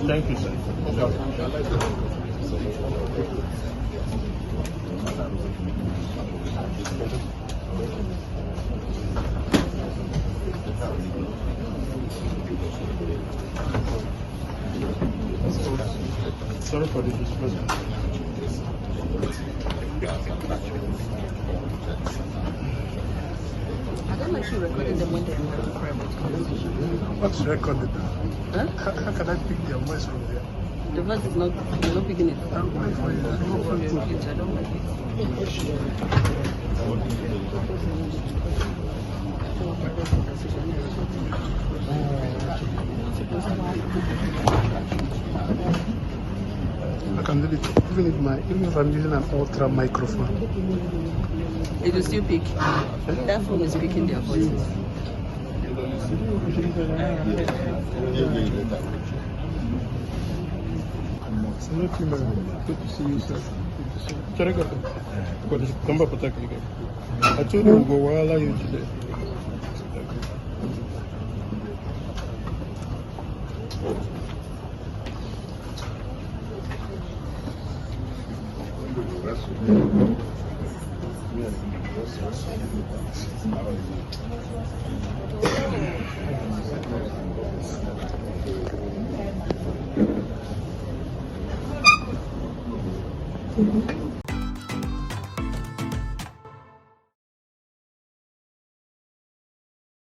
Thank you, sir. Sorry for the disrespect. I don't like you recording them when they're having private conversation. What's recorded? Huh? How can I pick their voice from there? The voice is not, you're not picking it. I'm going for you. Remove from your kids, I don't like I can do it even if I'm using an ultra microphone. it will still pick. That phone is picking their voices. Good to see you, sir. Good to see you. Come back, protect you. I told you we'll go while you today.